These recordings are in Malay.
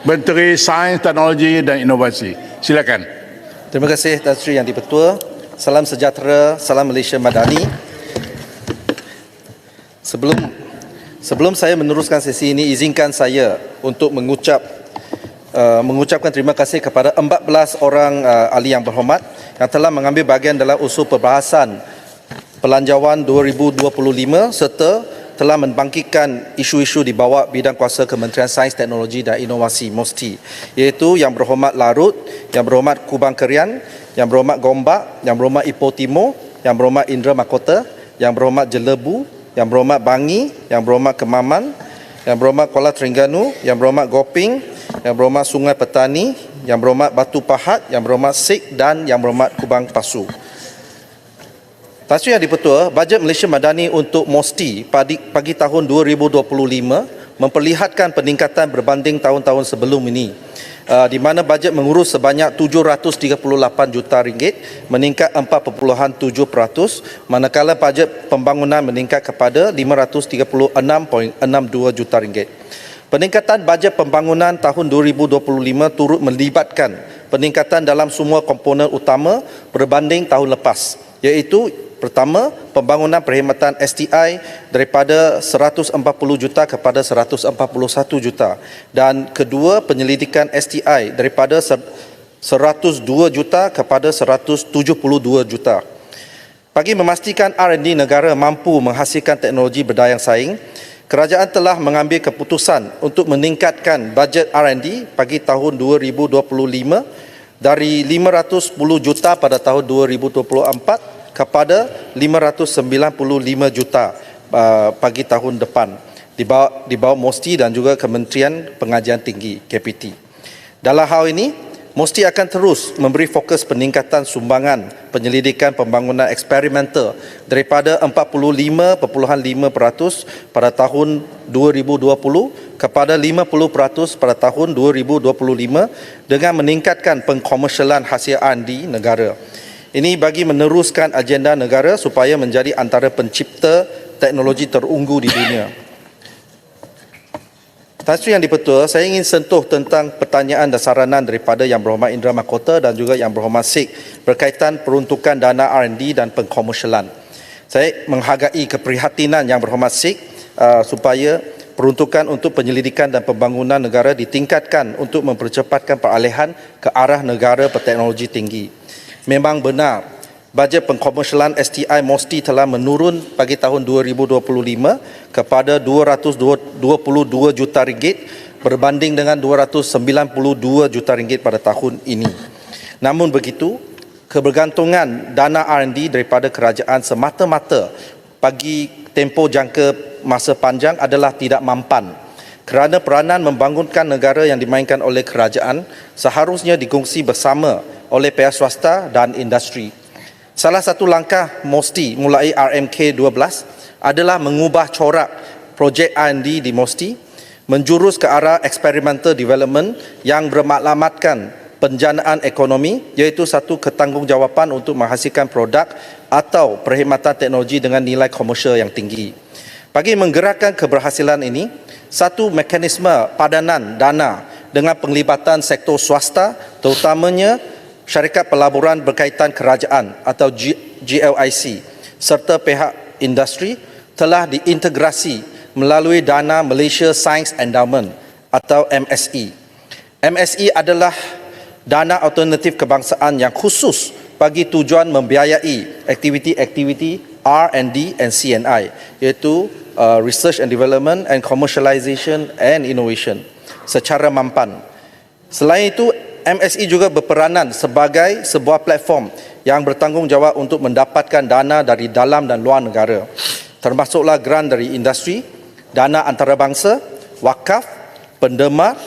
Menteri Sains, Teknologi dan Inovasi. Silakan. Terima kasih Tan Sri Yang di-Pertua. Salam sejahtera, salam Malaysia Madani. Sebelum saya meneruskan sesi ini, izinkan saya untuk mengucapkan terima kasih kepada 14 orang ahli yang berhormat yang telah mengambil bahagian dalam usul perbahasan Pelanjawan 2025 serta telah membangkitkan isu-isu di bawah bidang kuasa Kementerian Sains, Teknologi dan Inovasi MOSTI, iaitu Yang Berhormat Larut, Yang Berhormat Kubang Kerian, Yang Berhormat Gombak, Yang Berhormat Ipoh Timur, Yang Berhormat Indra Mahkota, Yang Berhormat Jelebu, Yang Berhormat Bangi, Yang Berhormat Kemaman, Yang Berhormat Kuala Terengganu, Yang Berhormat Goping, Yang Berhormat Sungai Petani, Yang Berhormat Batu Pahat, Yang Berhormat Sik dan Yang Berhormat Kubang Pasu. Tan Sri Yang di-Pertua, bajet Malaysia Madani untuk MOSTI pagi tahun 2025 memperlihatkan peningkatan berbanding tahun-tahun sebelum ini, di mana bajet mengurus sebanyak 738 juta ringgit, meningkat 4.7%, manakala bajet pembangunan meningkat kepada 536.62 juta ringgit. Peningkatan bajet pembangunan tahun 2025 turut melibatkan peningkatan dalam semua komponen utama berbanding tahun lepas, iaitu pertama, pembangunan perkhidmatan STI daripada 140 juta kepada 141 juta, dan kedua, penyelidikan STI daripada 102 juta kepada 172 juta. Bagi memastikan R&D negara mampu menghasilkan teknologi berdaya saing, kerajaan telah mengambil keputusan untuk meningkatkan bajet R&D bagi tahun 2025 dari 510 juta pada tahun 2024 kepada 595 juta bagi tahun depan di bawah MOSTI dan juga Kementerian Pengajian Tinggi KPT. Dalam hal ini, MOSTI akan terus memberi fokus peningkatan sumbangan penyelidikan pembangunan eksperimental daripada 45.5% pada tahun 2020 kepada 50% pada tahun 2025 dengan meningkatkan pengkomersialan hasil R&D negara. Ini bagi meneruskan agenda negara supaya menjadi antara pencipta teknologi terunggu di dunia. Tan Sri Yang di-Pertua, saya ingin sentuh tentang pertanyaan dan saranan daripada Yang Berhormat Indra Mahkota dan juga Yang Berhormat Sik berkaitan peruntukan dana R&D dan pengkomersialan. Saya menghargai keprihatinan Yang Berhormat Sik supaya peruntukan untuk penyelidikan dan pembangunan negara ditingkatkan untuk mempercepatkan peralihan ke arah negara berteknologi tinggi. Memang benar, bajet pengkomersialan STI MOSTI telah menurun bagi tahun 2025 kepada 222 juta ringgit berbanding dengan 292 juta ringgit pada tahun ini. Namun begitu, kebergantungan dana R&D daripada kerajaan semata-mata bagi tempoh jangka masa panjang adalah tidak mampan, kerana peranan membangunkan negara yang dimainkan oleh kerajaan seharusnya dikongsi bersama oleh pihak swasta dan industri. Salah satu langkah MOSTI mulai RMK12 adalah mengubah corak projek R&D di MOSTI menjurus ke arah experimental development yang bermaklumatkan penjanaan ekonomi, iaitu satu ketanggungjawatan untuk menghasilkan produk atau perkhidmatan teknologi dengan nilai komersial yang tinggi. Bagi menggerakkan keberhasilan ini, satu mekanisme padanan dana dengan penglibatan sektor swasta, terutamanya syarikat pelaburan berkaitan kerajaan atau GLIC serta pihak industri telah diintegrasi melalui dana Malaysia Science Endowment atau MSE. MSE adalah dana alternatif kebangsaan yang khusus bagi tujuan membiayai aktiviti-aktiviti R&D and CNI, iaitu Research and Development and Commercialization and Innovation secara mampan. Selain itu, MSE juga berperanan sebagai sebuah platform yang bertanggungjawab untuk mendapatkan dana dari dalam dan luar negara, termasuklah grant dari industri, dana antarabangsa, wakaf, pendemar,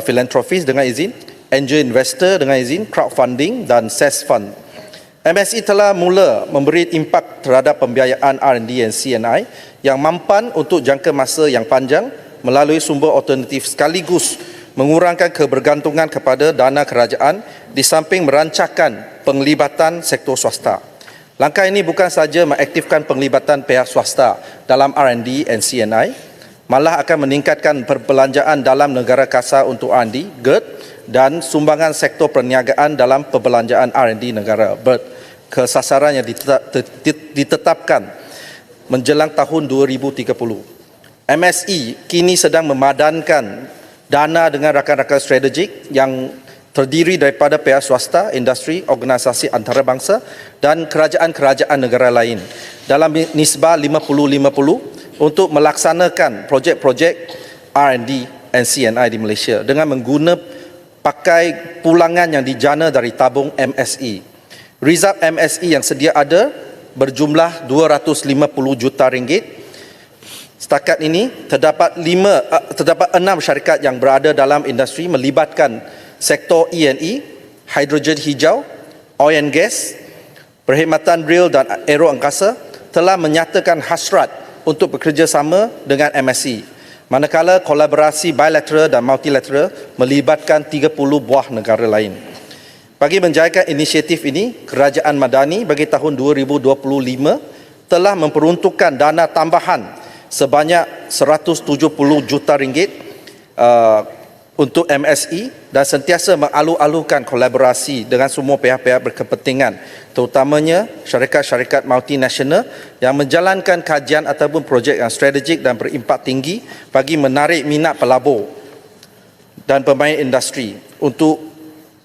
filantropis dengan izin, angel investor dengan izin, crowdfunding dan SES fund. MSE telah mula memberi impak terhadap pembiayaan R&D dan CNI yang mampan untuk jangka masa yang panjang melalui sumber alternatif sekaligus mengurangkan kebergantungan kepada dana kerajaan di samping merancangkan penglibatan sektor swasta. Langkah ini bukan sahaja mengaktifkan penglibatan pihak swasta dalam R&D dan CNI, malah akan meningkatkan perbelanjaan dalam negara kasar untuk R&D, GERD, dan sumbangan sektor perniagaan dalam perbelanjaan R&D negara, BERT, ke sasaran yang ditetapkan menjelang tahun 2030. MSE kini sedang memadankan dana dengan rakan-rakan strategik yang terdiri daripada pihak swasta, industri, organisasi antarabangsa dan kerajaan-kerajaan negara lain dalam nisbah 50-50 untuk melaksanakan projek-projek R&D and CNI di Malaysia dengan mengguna pakai pulangan yang dijana dari tabung MSE. Rizab MSE yang sedia ada berjumlah 250 juta ringgit. Setakat ini terdapat 6 syarikat yang berada dalam industri melibatkan sektor E&E, hidrogen hijau, oil and gas, perkhidmatan rel dan aero angkasa telah menyatakan hasrat untuk bekerjasama dengan MSE. Manakala kolaborasi bilateral dan multilateral melibatkan 30 buah negara lain. Bagi menjayakan inisiatif ini, Kerajaan Madani bagi tahun 2025 telah memperuntukkan dana tambahan sebanyak 170 juta ringgit untuk MSE dan sentiasa mengalu-alukan kolaborasi dengan semua pihak-pihak berkepentingan, terutamanya syarikat-syarikat multinasional yang menjalankan kajian ataupun projek yang strategik dan berimpak tinggi bagi menarik minat pelabur dan pemain industri untuk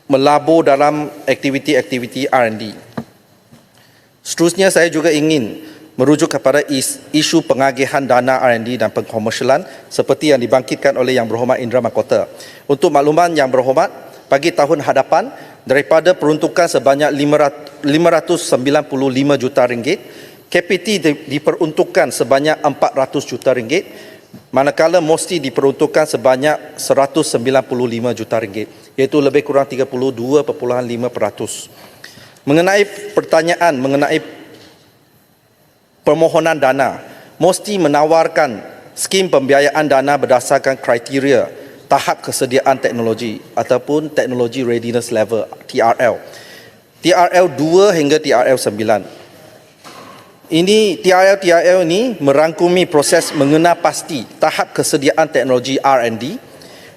melabur dalam aktiviti-aktiviti R&D. Seterusnya, saya juga ingin merujuk kepada isu pengagihan dana R&D dan pengkomersialan seperti yang dibangkitkan oleh Yang Berhormat Indra Mahkota. Untuk makluman Yang Berhormat, bagi tahun hadapan daripada peruntukan sebanyak 595 juta ringgit, KPT diperuntukkan sebanyak 400 juta ringgit, manakala MOSTI diperuntukkan sebanyak 195 juta ringgit, iaitu lebih kurang 32.5%. Mengenai pertanyaan mengenai permohonan dana, MOSTI menawarkan skim pembiayaan dana berdasarkan kriteria tahap kesediaan teknologi ataupun Technology Readiness Level, TRL. TRL 2 hingga TRL 9. TRL ini merangkumi proses mengenal pasti tahap kesediaan teknologi R&D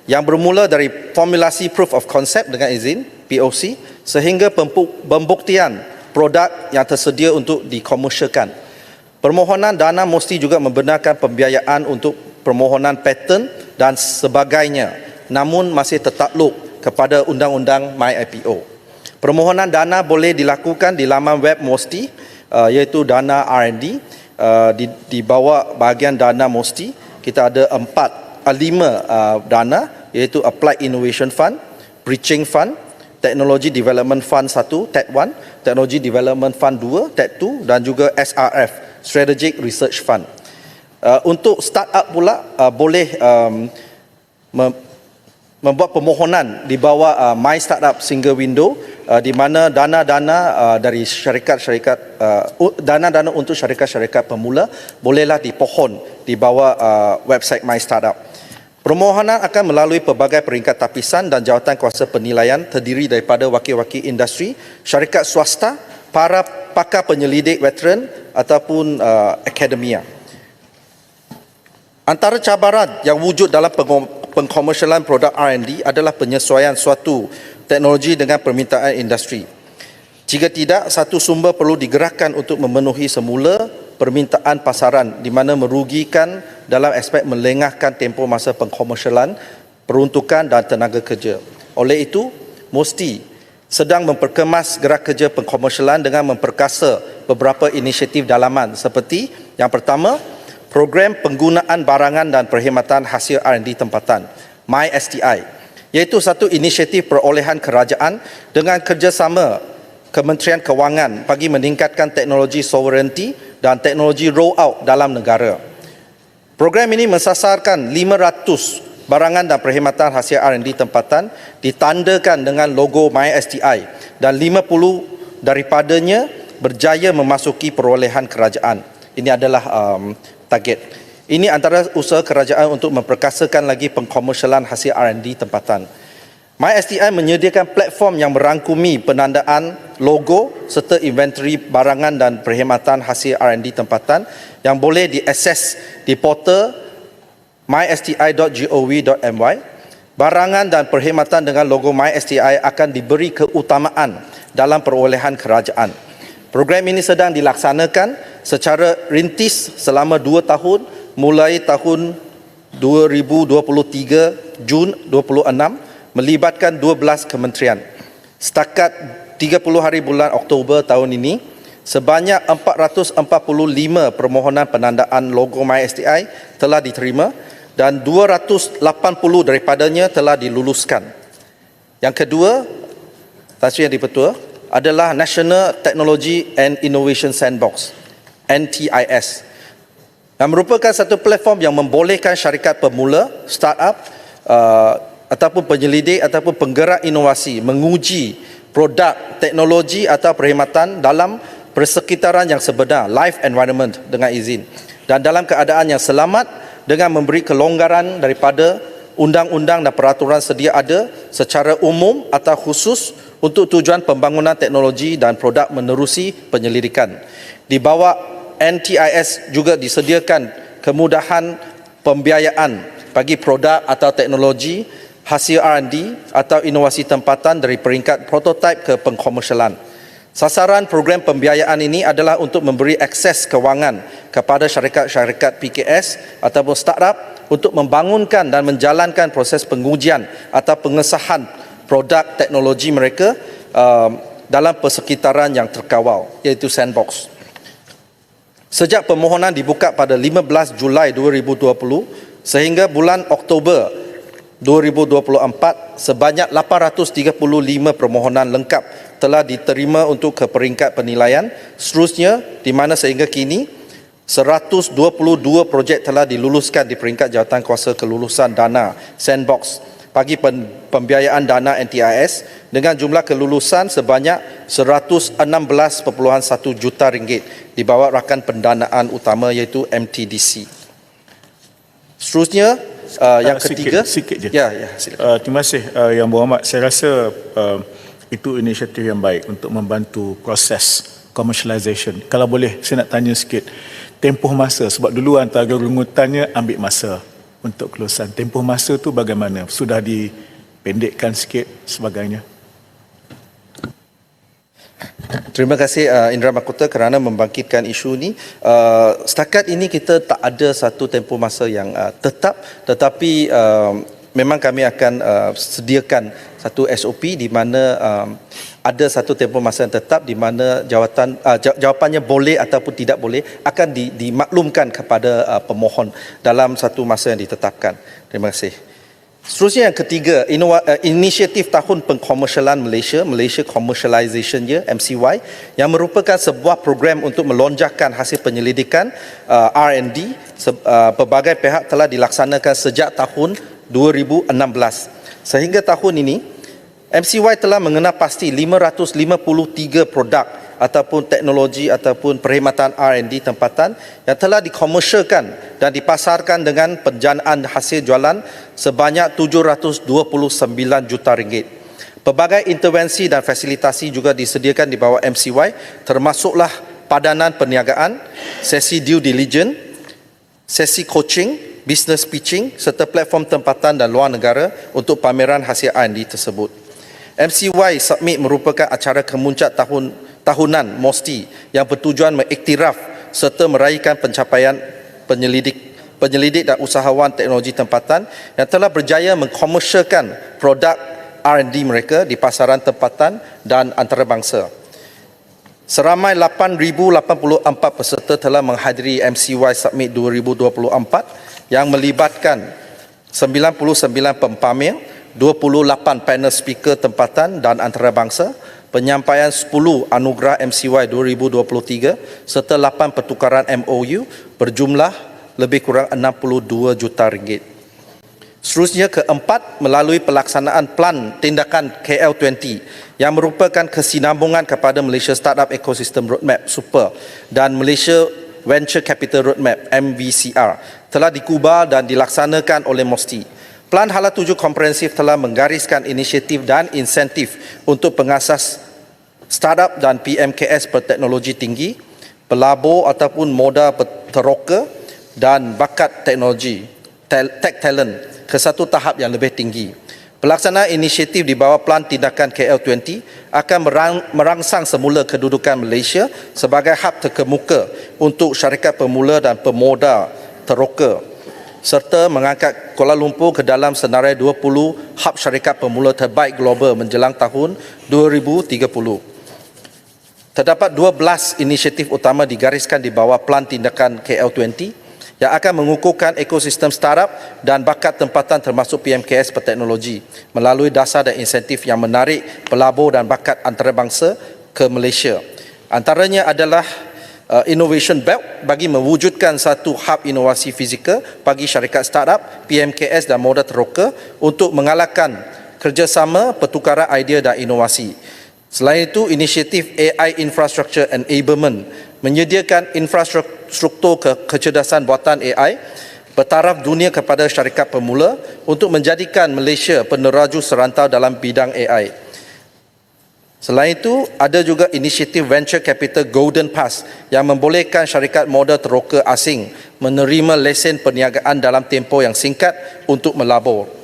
yang bermula dari formulasi Proof of Concept dengan izin, POC, sehingga pembuktian produk yang tersedia untuk dikomersialkan. Permohonan dana mesti juga membenarkan pembiayaan untuk permohonan paten dan sebagainya, namun masih tertakluk kepada Undang-Undang MyIPO. Permohonan dana boleh dilakukan di laman web MOSTI, iaitu dana R&D. Di bawah bahagian dana MOSTI, kita ada 5 dana, iaitu Applied Innovation Fund, Bridging Fund, Technology Development Fund 1, TED1, Technology Development Fund 2, TED2 dan juga SRF, Strategic Research Fund. Untuk startup pula boleh membuat permohonan di bawah My Startup Single Window, di mana dana-dana dari syarikat-syarikat, dana-dana untuk syarikat-syarikat pemula bolehlah dipohon di bawah website My Startup. Permohonan akan melalui pelbagai peringkat tapisan dan jawatan kuasa penilaian terdiri daripada wakil-wakil industri, syarikat swasta, para pakar penyelidik veteran ataupun akademia. Antara cabaran yang wujud dalam pengkomersialan produk R&D adalah penyesuaian suatu teknologi dengan permintaan industri. Jika tidak, satu sumber perlu digerakkan untuk memenuhi semula permintaan pasaran di mana merugikan dalam aspek melengahkan tempoh masa pengkomersialan, peruntukan dan tenaga kerja. Oleh itu, MOSTI sedang memperkemas gerak kerja pengkomersialan dengan memperkasa beberapa inisiatif dalaman seperti yang pertama, program penggunaan barangan dan perkhidmatan hasil R&D tempatan, MySTI, iaitu satu inisiatif perolehan kerajaan dengan kerjasama Kementerian Kewangan bagi meningkatkan teknologi sovereignty dan teknologi rollout dalam negara. Program ini mensasarkan 500 barangan dan perkhidmatan hasil R&D tempatan ditandakan dengan logo MySTI dan 50 daripadanya berjaya memasuki perolehan kerajaan. Ini adalah target. Ini antara usaha kerajaan untuk memperkasakan lagi pengkomersialan hasil R&D tempatan. MySTI menyediakan platform yang merangkumi penandaan logo serta inventory barangan dan perkhidmatan hasil R&D tempatan yang boleh diakses di portal mysti.gov.my, barangan dan perkhidmatan dengan logo MySTI akan diberi keutamaan dalam perolehan kerajaan. Program ini sedang dilaksanakan secara rintis selama 2 tahun mulai tahun 2023 Jun 26 melibatkan 12 kementerian. Setakat 30 hari bulan Oktober tahun ini, sebanyak 445 permohonan penandaan logo MySTI telah diterima dan 280 daripadanya telah diluluskan. Yang kedua, Tan Sri Yang di-Pertua, adalah National Technology and Innovation Sandbox, NTIS, yang merupakan satu platform yang membolehkan syarikat pemula, startup ataupun penyelidik ataupun penggerak inovasi menguji produk, teknologi atau perkhidmatan dalam persekitaran yang sebenar, live environment dengan izin, dan dalam keadaan yang selamat dengan memberi kelonggaran daripada undang-undang dan peraturan sedia ada secara umum atau khusus untuk tujuan pembangunan teknologi dan produk menerusi penyelidikan. Di bawah NTIS juga disediakan kemudahan pembiayaan bagi produk atau teknologi hasil R&D atau inovasi tempatan dari peringkat prototipe ke pengkomersialan. Sasaran program pembiayaan ini adalah untuk memberi akses kewangan kepada syarikat-syarikat PKS ataupun startup untuk membangunkan dan menjalankan proses pengujian atau pengesahan produk teknologi mereka dalam persekitaran yang terkawal, iaitu sandbox. Sejak permohonan dibuka pada 15 Julai 2020 sehingga bulan Oktober 2024, sebanyak 835 permohonan lengkap telah diterima untuk ke peringkat penilaian. Seterusnya, di mana sehingga kini 122 projek telah diluluskan di peringkat jawatankuasa kelulusan dana sandbox bagi pembiayaan dana NTIS dengan jumlah kelulusan sebanyak 116.1 juta ringgit di bawah rakan pendanaan utama iaitu MTDC. Seterusnya, yang ketiga, sikit je. Ya, silakan. Terima kasih Yang Berhormat. Saya rasa itu inisiatif yang baik untuk membantu proses commercialization. Kalau boleh saya nak tanya sikit tempoh masa, sebab dulu antara rungutannya ambil masa untuk kelulusan. Tempoh masa tu bagaimana? Sudah dipendekkan sikit sebagainya? Terima kasih Indra Mahkota kerana membangkitkan isu ini. Setakat ini kita tak ada satu tempoh masa yang tetap, tetapi memang kami akan sediakan satu SOP di mana ada satu tempoh masa yang tetap di mana jawapannya boleh ataupun tidak boleh akan dimaklumkan kepada pemohon dalam satu masa yang ditetapkan. Terima kasih. Seterusnya yang ketiga, inisiatif tahun pengkomersialan Malaysia Commercialization Year, MCY, yang merupakan sebuah program untuk melonjakkan hasil penyelidikan R&D. Pelbagai pihak telah dilaksanakan sejak tahun 2016. Sehingga tahun ini, MCY telah mengenal pasti 553 produk ataupun teknologi ataupun perkhidmatan R&D tempatan yang telah dikomersialkan dan dipasarkan dengan penjanaan hasil jualan sebanyak 729 juta ringgit. Pelbagai intervensi dan fasilitasi juga disediakan di bawah MCY, termasuklah padanan perniagaan, sesi due diligence, sesi coaching, business pitching serta platform tempatan dan luar negara untuk pameran hasil R&D tersebut. MCY Summit merupakan acara kemuncak tahunan MOSTI yang bertujuan mengiktiraf serta meraihkan pencapaian penyelidik dan usahawan teknologi tempatan yang telah berjaya mengkomersialkan produk R&D mereka di pasaran tempatan dan antarabangsa. Seramai 8,084 peserta telah menghadiri MCY Summit 2024 yang melibatkan 99 pempamer, 28 panel speaker tempatan dan antarabangsa, penyampaian 10 anugerah MCY 2023 serta 8 pertukaran MOU berjumlah lebih kurang 62 juta ringgit. Seterusnya keempat, melalui pelaksanaan Plan Tindakan KL20 yang merupakan kesinambungan kepada Malaysia Startup Ecosystem Roadmap Super dan Malaysia Venture Capital Roadmap MVCR telah dikubah dan dilaksanakan oleh MOSTI. Plan Hala 7 Komprehensif telah menggariskan inisiatif dan insentif untuk pengasas startup dan PMKS berteknologi tinggi, pelabur ataupun moda teroka dan bakat teknologi tech talent ke satu tahap yang lebih tinggi. Pelaksanaan inisiatif di bawah Pelan Tindakan KL20 akan merangsang semula kedudukan Malaysia sebagai hub terkemuka untuk syarikat pemula dan pemodal teroka, serta mengangkat Kuala Lumpur ke dalam senarai 20 hub syarikat pemula terbaik global menjelang tahun 2030. Terdapat 12 inisiatif utama digariskan di bawah Pelan Tindakan KL20 yang akan mengukuhkan ekosistem startup dan bakat tempatan termasuk PMKS berteknologi melalui dasar dan insentif yang menarik pelabur dan bakat antarabangsa ke Malaysia. Antaranya adalah Innovation Belt bagi mewujudkan satu hub inovasi fizikal bagi syarikat startup, PMKS dan modal teroka untuk mengalahkan kerjasama pertukaran idea dan inovasi. Selain itu, inisiatif AI Infrastructure Enablement menyediakan infrastruktur kecerdasan buatan AI bertaraf dunia kepada syarikat pemula untuk menjadikan Malaysia peneraju serantau dalam bidang AI. Selain itu, ada juga inisiatif Venture Capital Golden Pass yang membolehkan syarikat modal teroka asing menerima lesen perniagaan dalam tempoh yang singkat untuk melabur.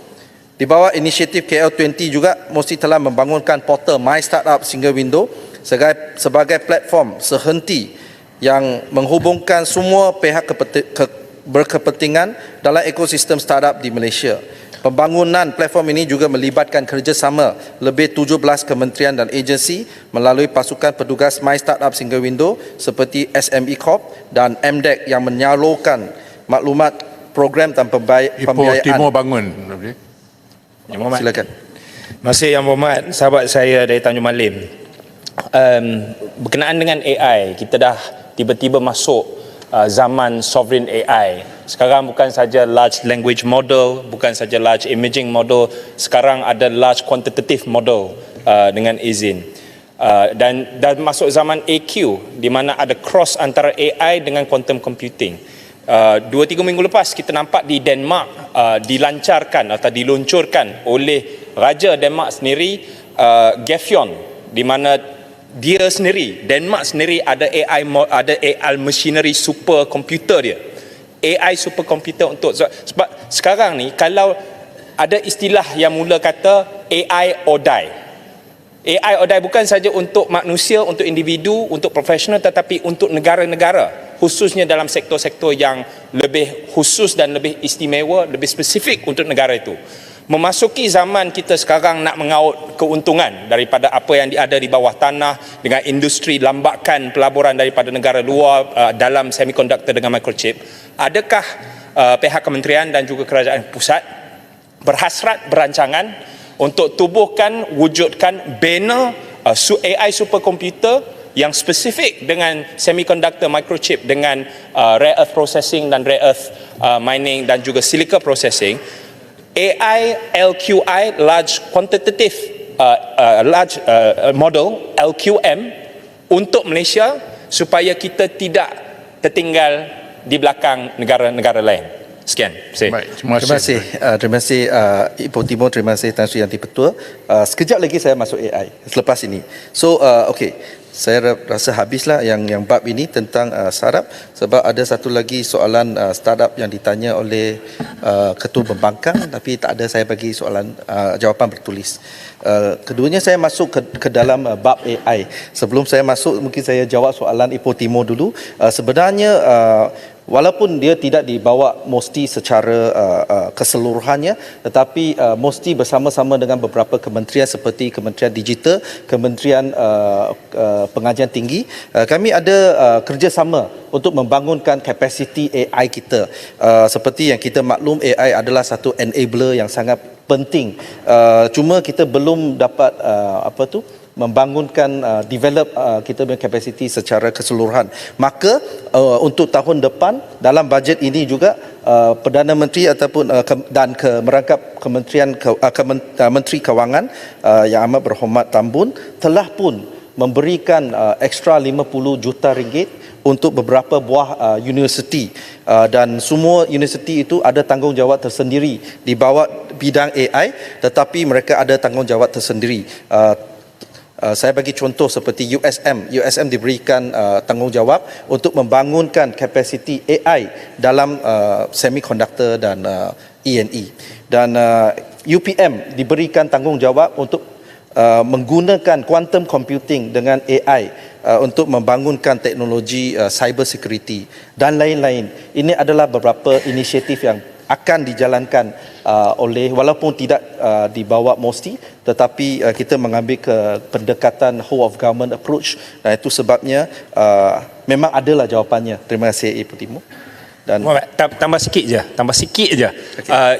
Di bawah inisiatif KL20 juga mesti telah membangunkan portal My Startup Single Window sebagai platform sehenti yang menghubungkan semua pihak berkepentingan dalam ekosistem startup di Malaysia. Pembangunan platform ini juga melibatkan kerjasama lebih 17 kementerian dan agensi melalui pasukan petugas My Startup Single Window seperti SME Corp dan MDEC yang menyalurkan maklumat program dan pembiayaan. Ipoh Timur bangun. Yang Berhormat. Silakan. Masih Yang Berhormat, sahabat saya dari Tanjung Malim. Berkenaan dengan AI, kita dah tiba-tiba masuk zaman sovereign AI. Sekarang bukan saja large language model, bukan saja large imaging model, sekarang ada large quantitative model dengan izin. Dan masuk zaman AQ di mana ada cross antara AI dengan quantum computing. 2-3 minggu lepas kita nampak di Denmark dilancarkan atau diluncurkan oleh Raja Denmark sendiri Gefion, di mana dia sendiri, Denmark sendiri ada AI machinery superkomputer dia. AI superkomputer untuk sebab sekarang ni kalau ada istilah yang mula kata AI or die. AI or die bukan saja untuk manusia, untuk individu, untuk profesional, tetapi untuk negara-negara, khususnya dalam sektor-sektor yang lebih khusus dan lebih istimewa, lebih spesifik untuk negara itu. Memasuki zaman kita sekarang nak mengaut keuntungan daripada apa yang ada di bawah tanah dengan industri lambakan pelaburan daripada negara luar dalam semiconductor dengan microchip, adakah pihak kementerian dan juga kerajaan pusat berhasrat berancangan untuk tubuhkan, wujudkan banner AI superkomputer yang spesifik dengan semiconductor microchip dengan rare earth processing dan rare earth mining dan juga silica processing, AI LQI large quantitative large model LQM untuk Malaysia supaya kita tidak tertinggal di belakang negara-negara lain. Sekian. Baik, Terima kasih Ipoh Timur, terima kasih Tan Sri Yanti Petua. Sekejap lagi saya masuk AI selepas ini. So okey, saya rasa habislah yang bab ini tentang startup, sebab ada satu lagi soalan startup yang ditanya oleh Ketua Pembangkang, tapi tak ada saya bagi soalan jawapan bertulis. Keduanya saya masuk ke dalam bab AI. Sebelum saya masuk, mungkin saya jawab soalan Ipoh Timur dulu. Sebenarnya walaupun dia tidak dibawa mesti secara keseluruhannya, tetapi mesti bersama-sama dengan beberapa kementerian seperti Kementerian Digital, Kementerian Pengajian Tinggi, kami ada kerjasama untuk membangunkan kapasiti AI kita. Seperti yang kita maklum, AI adalah satu enabler yang sangat penting. Cuma kita belum dapat membangunkan develop kita punya capacity secara keseluruhan. Maka untuk tahun depan dalam bajet ini juga Perdana Menteri ataupun dan merangkap Kementerian Menteri Kewangan yang amat berhormat Tambun telah pun memberikan ekstra 50 juta ringgit untuk beberapa buah universiti, dan semua universiti itu ada tanggungjawab tersendiri di bawah bidang AI, tetapi mereka ada tanggungjawab tersendiri. Saya bagi contoh seperti USM diberikan tanggungjawab untuk membangunkan kapasiti AI dalam semiconductor dan E&E. Dan UPM diberikan tanggungjawab untuk menggunakan quantum computing dengan AI untuk membangunkan teknologi cyber security dan lain-lain. Ini adalah beberapa inisiatif yang akan dijalankan oleh, walaupun tidak dibawa MOSTI, tetapi kita mengambil pendekatan whole of government approach, dan itu sebabnya memang adalah jawapannya. Terima kasih Ibu Timo. Dan Muhammad, tambah sikit je.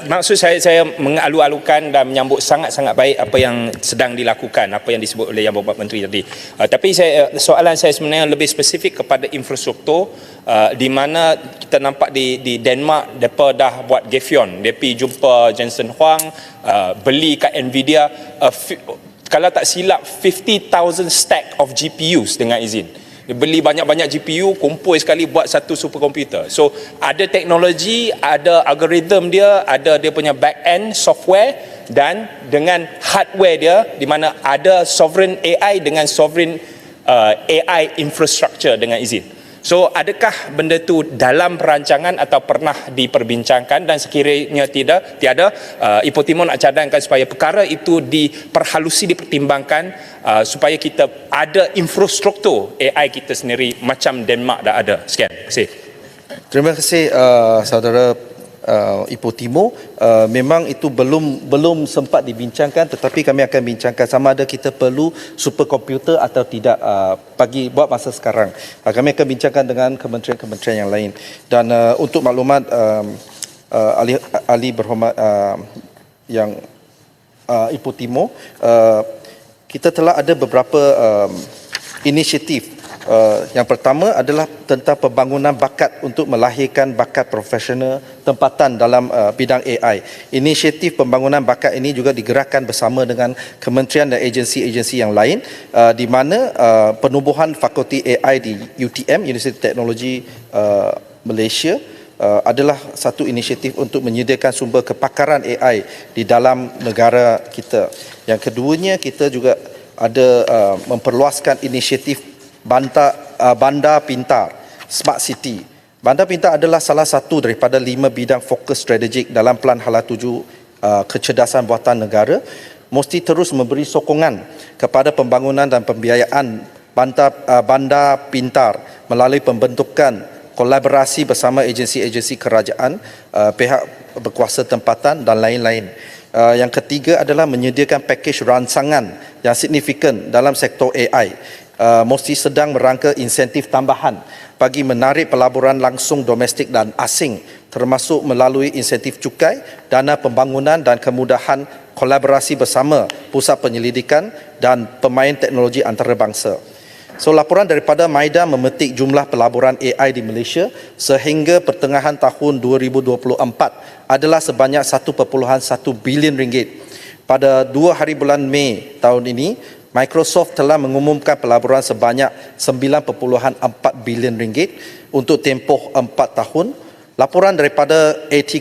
Maksud saya mengalu-alukan dan menyambut sangat-sangat baik apa yang sedang dilakukan, apa yang disebut oleh Yang Berhormat Menteri tadi. Tapi soalan saya sebenarnya lebih spesifik kepada infrastruktur, di mana kita nampak di Denmark, mereka dah buat Gefion, dia pergi jumpa Jensen Huang, beli kat Nvidia, kalau tak silap 50,000 stack of GPUs dengan izin. Dia beli banyak-banyak GPU, kumpul sekali buat satu superkomputer. So ada teknologi, ada algoritma dia, ada dia punya back end software, dan dengan hardware dia, di mana ada sovereign AI dengan sovereign AI infrastructure dengan izin. So adakah benda tu dalam perancangan atau pernah diperbincangkan, dan sekiranya tiada, Ipoh Timur nak cadangkan supaya perkara itu diperhalusi, dipertimbangkan, supaya kita ada infrastruktur AI kita sendiri macam Denmark dah ada. Sekian. Terima kasih. terima kasih saudara Ipoh Timur. Memang itu belum sempat dibincangkan, tetapi kami akan bincangkan sama ada kita perlu superkomputer atau tidak buat masa sekarang. Kami akan bincangkan dengan kementerian-kementerian yang lain. Dan untuk maklumat ahli berhormat yang Ipoh Timur, kita telah ada beberapa inisiatif. Yang pertama adalah tentang pembangunan bakat untuk melahirkan bakat profesional tempatan dalam bidang AI. Inisiatif pembangunan bakat ini juga digerakkan bersama dengan kementerian dan agensi-agensi yang lain, di mana penubuhan fakulti AI di UTM, Universiti Teknologi Malaysia, adalah satu inisiatif untuk menyediakan sumber kepakaran AI di dalam negara kita. Yang keduanya, kita juga ada memperluaskan inisiatif Bandar Pintar, Smart City. Bandar Pintar adalah salah satu daripada 5 bidang fokus strategik dalam Pelan Hala 7 kecerdasan buatan negara. Mesti terus memberi sokongan kepada pembangunan dan pembiayaan Bandar Pintar melalui pembentukan kolaborasi bersama agensi-agensi kerajaan, pihak berkuasa tempatan dan lain-lain. Yang ketiga adalah menyediakan pakej rancangan yang signifikan dalam sektor AI. Mesti sedang merangka insentif tambahan bagi menarik pelaburan langsung domestik dan asing, termasuk melalui insentif cukai, dana pembangunan dan kemudahan kolaborasi bersama pusat penyelidikan dan pemain teknologi antarabangsa. So, laporan daripada MIDA memetik jumlah pelaburan AI di Malaysia sehingga pertengahan tahun 2024 adalah sebanyak 1.1 bilion ringgit. Pada 2 hari bulan Mei tahun ini, Microsoft telah mengumumkan pelaburan sebanyak 9.4 bilion ringgit untuk tempoh 4 tahun. Laporan daripada AT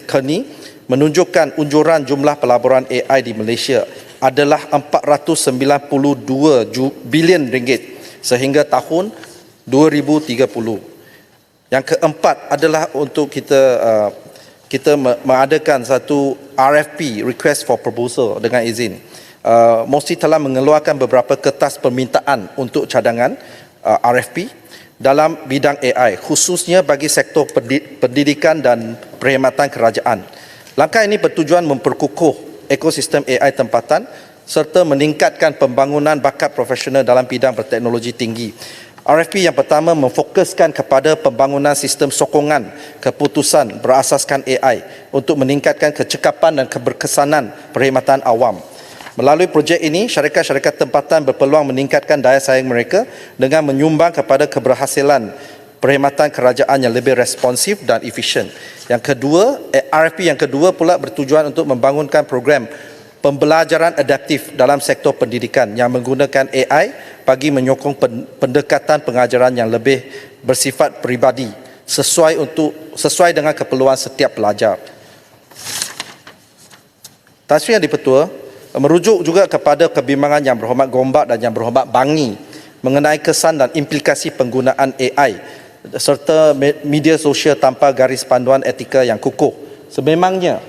Kearney menunjukkan unjuran jumlah pelaburan AI di Malaysia adalah 492 bilion ringgit sehingga tahun 2030. Yang keempat adalah untuk kita mengadakan satu RFP, Request for Proposal, dengan izin. MOSTI telah mengeluarkan beberapa kertas permintaan untuk cadangan RFP dalam bidang AI, khususnya bagi sektor pendidikan dan perkhidmatan kerajaan. Langkah ini bertujuan memperkukuh ekosistem AI tempatan serta meningkatkan pembangunan bakat profesional dalam bidang berteknologi tinggi. RFP yang pertama memfokuskan kepada pembangunan sistem sokongan keputusan berasaskan AI untuk meningkatkan kecekapan dan keberkesanan perkhidmatan awam. Melalui projek ini, syarikat-syarikat tempatan berpeluang meningkatkan daya saing mereka dengan menyumbang kepada keberhasilan perkhidmatan kerajaan yang lebih responsif dan efisien. Yang kedua, RFP yang kedua pula bertujuan untuk membangunkan program pembelajaran adaptif dalam sektor pendidikan yang menggunakan AI bagi menyokong pendekatan pengajaran yang lebih bersifat peribadi sesuai dengan keperluan setiap pelajar. Tan Sri Yang di-Pertua, Merujuk juga kepada kebimbangan Yang Berhormat Gombak dan Yang Berhormat Bangi mengenai kesan dan implikasi penggunaan AI serta media sosial tanpa garis panduan etika yang kukuh. Sememangnya,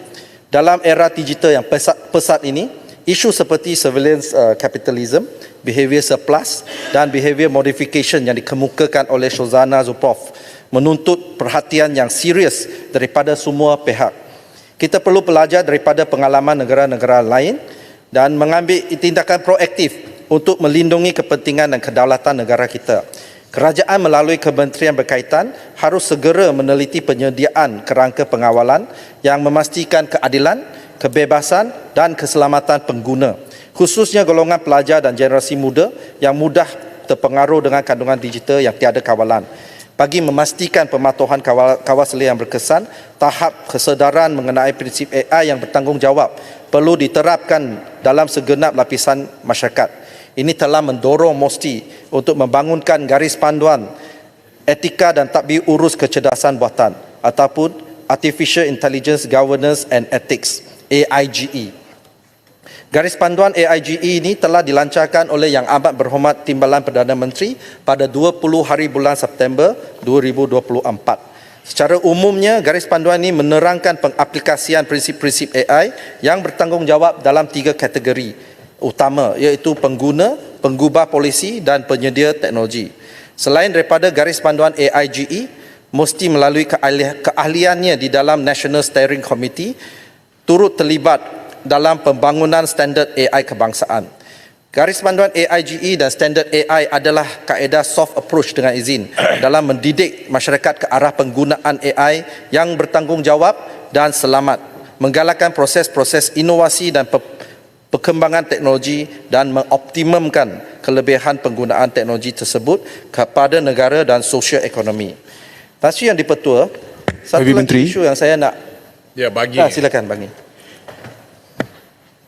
dalam era digital yang pesat ini, isu seperti surveillance capitalism, behavior surplus dan behavior modification yang dikemukakan oleh Shozana Zupoff menuntut perhatian yang serius daripada semua pihak. Kita perlu belajar daripada pengalaman negara-negara lain dan mengambil tindakan proaktif untuk melindungi kepentingan dan kedaulatan negara kita. Kerajaan melalui kementerian berkaitan harus segera meneliti penyediaan kerangka pengawalan yang memastikan keadilan, kebebasan dan keselamatan pengguna, khususnya golongan pelajar dan generasi muda yang mudah terpengaruh dengan kandungan digital yang tiada kawalan. Bagi memastikan pematuhan kawal selia yang berkesan, tahap kesedaran mengenai prinsip AI yang bertanggungjawab perlu diterapkan dalam segenap lapisan masyarakat. Ini telah mendorong MOSTI untuk membangunkan garis panduan etika dan tadbir urus kecerdasan buatan ataupun Artificial Intelligence Governance and Ethics, AIGE. Garis panduan AIGE ini telah dilancarkan oleh Yang Amat Berhormat Timbalan Perdana Menteri pada 20 hari bulan September 2024. Secara umumnya, garis panduan ini menerangkan pengaplikasian prinsip-prinsip AI yang bertanggungjawab dalam 3 kategori utama, iaitu pengguna, penggubah polisi dan penyedia teknologi. Selain daripada garis panduan AIGE, MOSTI melalui keahliannya di dalam National Steering Committee turut terlibat dalam pembangunan standard AI kebangsaan. Garis panduan AIGE dan standard AI adalah kaedah soft approach dengan izin dalam mendidik masyarakat ke arah penggunaan AI yang bertanggungjawab dan selamat, menggalakkan proses-proses inovasi dan perkembangan teknologi dan mengoptimumkan kelebihan penggunaan teknologi tersebut kepada negara dan sosial ekonomi. Terima kasih Yang di-Pertua. Satu lagi isu yang saya nak silakan Bangi.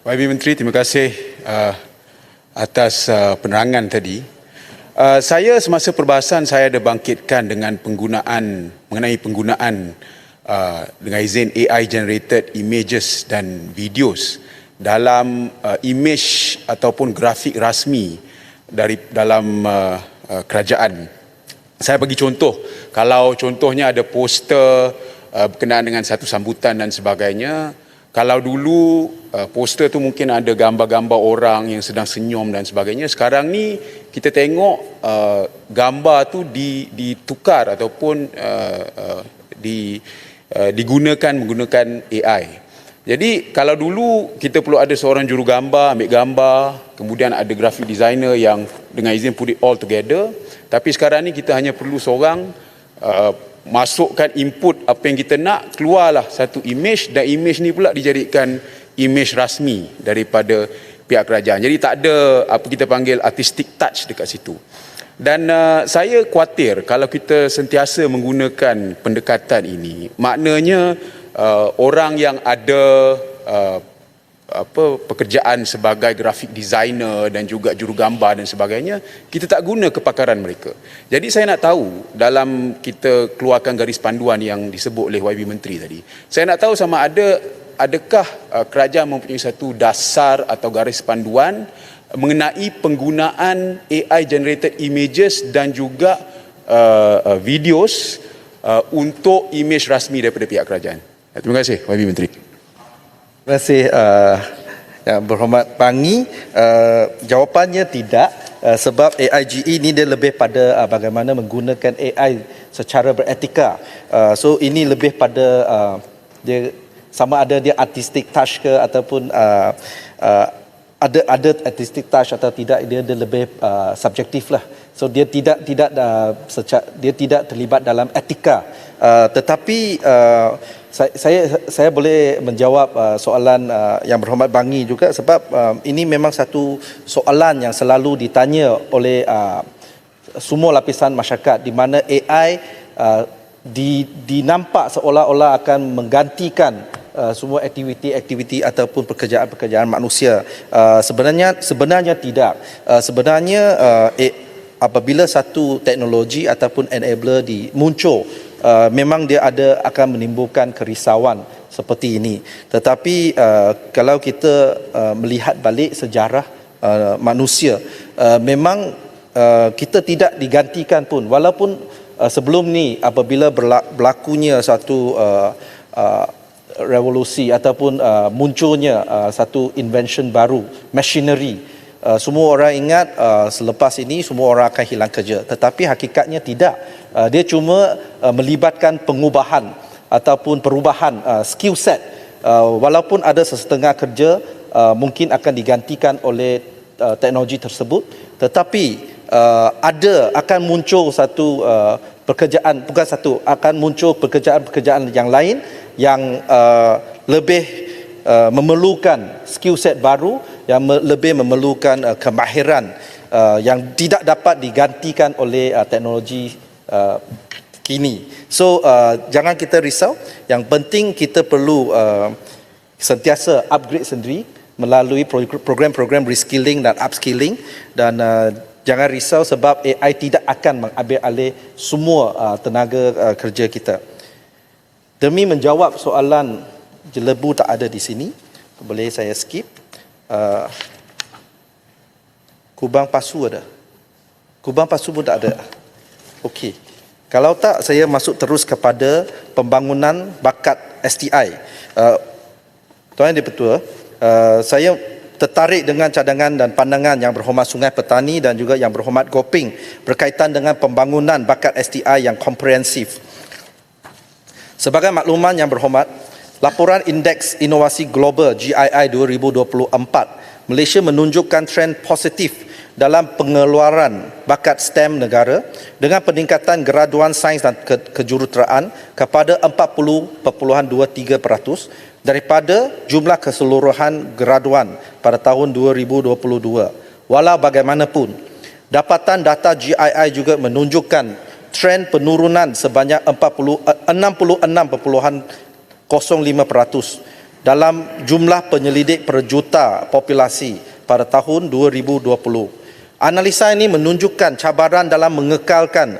YB Menteri, terima kasih atas penerangan tadi. Saya semasa perbahasan saya ada bangkitkan dengan mengenai penggunaan dengan izin AI generated images dan videos dalam image ataupun grafik rasmi dalam kerajaan. Saya bagi contoh, kalau contohnya ada poster berkenaan dengan satu sambutan dan sebagainya, kalau dulu poster tu mungkin ada gambar-gambar orang yang sedang senyum dan sebagainya, sekarang ni kita tengok gambar tu ditukar ataupun digunakan menggunakan AI. Jadi kalau dulu kita perlu ada seorang juru gambar ambil gambar, kemudian ada graphic designer yang dengan izin put it all together, tapi sekarang ni kita hanya perlu seorang masukkan input apa yang kita nak, keluarlah satu image dan image ni pula dijadikan image rasmi daripada pihak kerajaan. Jadi tak ada apa kita panggil artistic touch dekat situ. Dan saya khawatir kalau kita sentiasa menggunakan pendekatan ini, maknanya orang yang ada pekerjaan sebagai graphic designer dan juga juru gambar dan sebagainya, kita tak guna kepakaran mereka. Jadi saya nak tahu dalam kita keluarkan garis panduan yang disebut oleh YB Menteri tadi, saya nak tahu sama adakah kerajaan mempunyai satu dasar atau garis panduan mengenai penggunaan AI generated images dan juga videos untuk image rasmi daripada pihak kerajaan. Terima kasih YB Menteri. Terima kasih Yang Berhormat Bangi. Jawapannya tidak, sebab AIGE ini dia lebih pada bagaimana menggunakan AI secara beretika. So ini lebih pada dia sama ada dia artistic touch ke ataupun ada artistic touch atau tidak, dia lebih subjektif lah. So dia tidak terlibat dalam etika. Tetapi saya boleh menjawab soalan Yang Berhormat Bangi juga, sebab ini memang satu soalan yang selalu ditanya oleh semua lapisan masyarakat, di mana AI dinampak seolah-olah akan menggantikan semua aktiviti-aktiviti ataupun pekerjaan-pekerjaan manusia. Sebenarnya tidak. Sebenarnya apabila satu teknologi ataupun enabler muncul, memang dia akan menimbulkan kerisauan seperti ini. Tetapi kalau kita melihat balik sejarah manusia, memang kita tidak digantikan pun, walaupun sebelum ni apabila berlakunya satu revolusi ataupun munculnya satu invention baru, machinery, semua orang ingat selepas ini semua orang akan hilang kerja, tetapi hakikatnya tidak. Dia cuma melibatkan pengubahan ataupun perubahan skill set, walaupun ada sesetengah kerja mungkin akan digantikan oleh teknologi tersebut, tetapi akan muncul satu pekerjaan, bukan satu, akan muncul pekerjaan-pekerjaan yang lain yang lebih memerlukan skill set baru, yang lebih memerlukan kemahiran yang tidak dapat digantikan oleh teknologi kini. So jangan kita risau, yang penting kita perlu sentiasa upgrade sendiri melalui program-program reskilling dan upskilling, dan jangan risau sebab AI tidak akan mengambil alih semua tenaga kerja kita. Demi menjawab soalan jelebu tak ada di sini, boleh saya skip. Kubang pasu ada? Kubang pasu pun tak ada. Okey. Kalau tak, saya masuk terus kepada pembangunan bakat STI. Tuan Yang Dipertua, saya tertarik dengan cadangan dan pandangan Yang Berhormat Sungai Petani dan juga Yang Berhormat Goping berkaitan dengan pembangunan bakat STI yang komprehensif. Sebagai makluman Yang Berhormat, laporan Indeks Inovasi Global GII 2024, Malaysia menunjukkan trend positif dalam pengeluaran bakat STEM negara dengan peningkatan graduan sains dan kejuruteraan kepada 40.23% daripada jumlah keseluruhan graduan pada tahun 2022. Walau bagaimanapun, dapatan data GII juga menunjukkan trend penurunan sebanyak 66.05% dalam jumlah penyelidik per juta populasi pada tahun 2020. Analisa ini menunjukkan cabaran dalam mengekalkan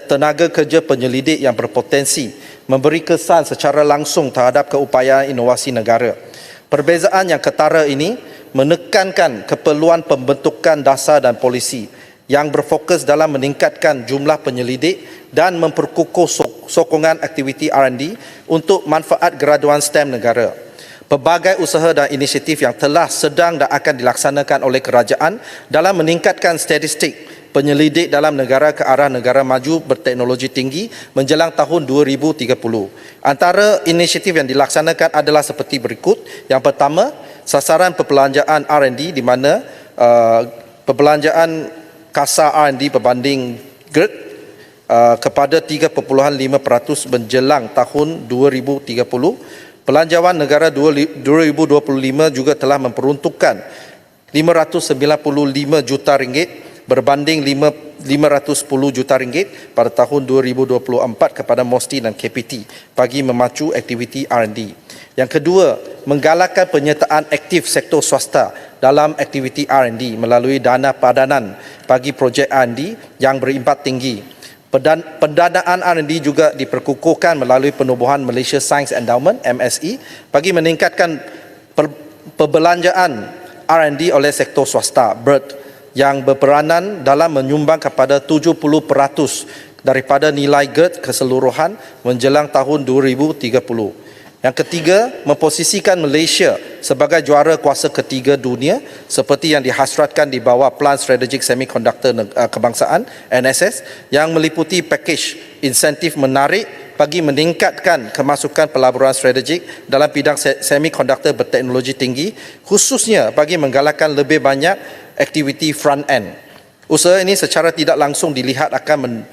tenaga kerja penyelidik yang berpotensi memberi kesan secara langsung terhadap keupayaan inovasi negara. Perbezaan yang ketara ini menekankan keperluan pembentukan dasar dan polisi yang berfokus dalam meningkatkan jumlah penyelidik dan memperkukuh sokongan aktiviti R&D untuk manfaat graduan STEM negara. Pelbagai usaha dan inisiatif yang telah, sedang dan akan dilaksanakan oleh kerajaan dalam meningkatkan statistik penyelidik dalam negara ke arah negara maju berteknologi tinggi menjelang tahun 2030. Antara inisiatif yang dilaksanakan adalah seperti berikut. Yang pertama, sasaran perbelanjaan R&D di mana perbelanjaan kasar R&D berbanding GERD kepada 3.5% menjelang tahun 2030. Belanjawan negara 2025 juga telah memperuntukkan 595 juta ringgit berbanding 510 juta ringgit pada tahun 2024 kepada MOSTI dan KPT bagi memacu aktiviti R&D. Yang kedua, menggalakkan penyertaan aktif sektor swasta dalam aktiviti R&D melalui dana padanan bagi projek R&D yang berimpak tinggi. Pendanaan R&D juga diperkukuhkan melalui penubuhan Malaysia Science Endowment MSE bagi meningkatkan perbelanjaan R&D oleh sektor swasta BERT yang berperanan dalam menyumbang kepada 70% daripada nilai GERD keseluruhan menjelang tahun 2030. Yang ketiga, memposisikan Malaysia sebagai juara kuasa ketiga dunia seperti yang dihasratkan di bawah Plan Strategik Semiconductor Kebangsaan NSS yang meliputi pakej insentif menarik bagi meningkatkan kemasukan pelaburan strategik dalam bidang semiconductor berteknologi tinggi, khususnya bagi menggalakkan lebih banyak aktiviti front end. Usaha ini secara tidak langsung dilihat akan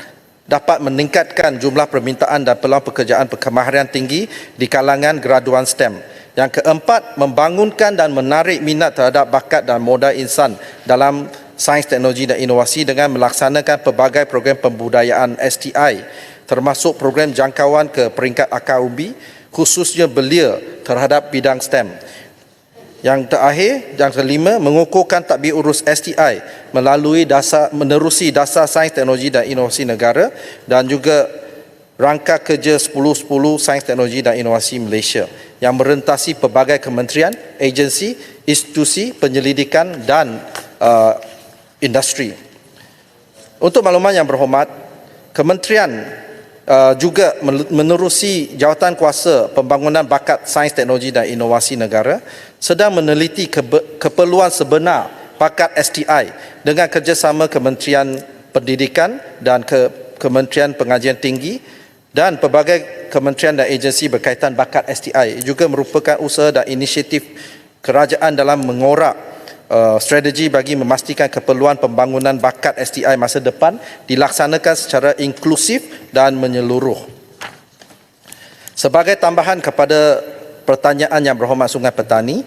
dapat meningkatkan jumlah permintaan dan peluang pekerjaan berkemahiran tinggi di kalangan graduan STEM. Yang keempat, membangunkan dan menarik minat terhadap bakat dan modal insan dalam sains, teknologi dan inovasi dengan melaksanakan pelbagai program pembudayaan STI termasuk program jangkauan ke peringkat akar umbi, khususnya belia terhadap bidang STEM. Yang terakhir, yang kelima, mengukuhkan tadbir urus STI menerusi dasar sains, teknologi dan inovasi negara dan juga rangka kerja 10-10 sains, teknologi dan inovasi Malaysia. yang merentasi pelbagai kementerian, agensi, institusi, penyelidikan dan industri. Untuk makluman yang berhormat, kementerian juga menerusi jawatan kuasa pembangunan bakat sains, teknologi dan inovasi negara sedang meneliti keperluan sebenar bakat STI dengan kerjasama Kementerian Pendidikan dan Kementerian Pengajian Tinggi dan pelbagai kementerian dan agensi berkaitan bakat STI. Juga merupakan usaha dan inisiatif kerajaan dalam mengorak strategi bagi memastikan keperluan pembangunan bakat STI masa depan dilaksanakan secara inklusif dan menyeluruh. Sebagai tambahan kepada pertanyaan yang berhormat Sungai Petani,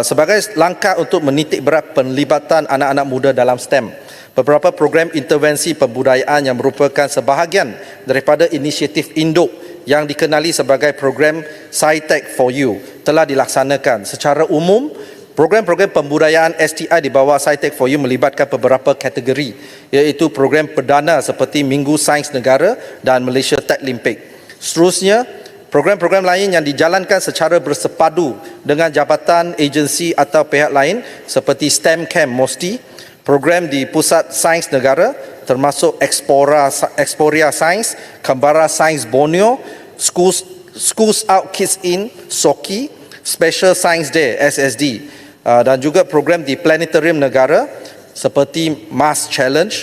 sebagai langkah untuk menitik berat penlibatan anak-anak muda dalam STEM, beberapa program intervensi pembudayaan yang merupakan sebahagian daripada inisiatif induk yang dikenali sebagai program SciTech for You telah dilaksanakan. Secara umum, program-program pembudayaan STI di bawah SciTech for You melibatkan beberapa kategori, iaitu program perdana seperti Minggu Sains Negara dan Malaysia Tech Olympic. Seterusnya, program-program lain yang dijalankan secara bersepadu dengan jabatan, agensi atau pihak lain seperti STEM Camp MOSTI, program di Pusat Sains Negara termasuk Exporia Sains, Kembara Sains Borneo, Schools Out Kids In, SOKI, Special Science Day, SSD, dan juga program di Planetarium Negara seperti Mars Challenge,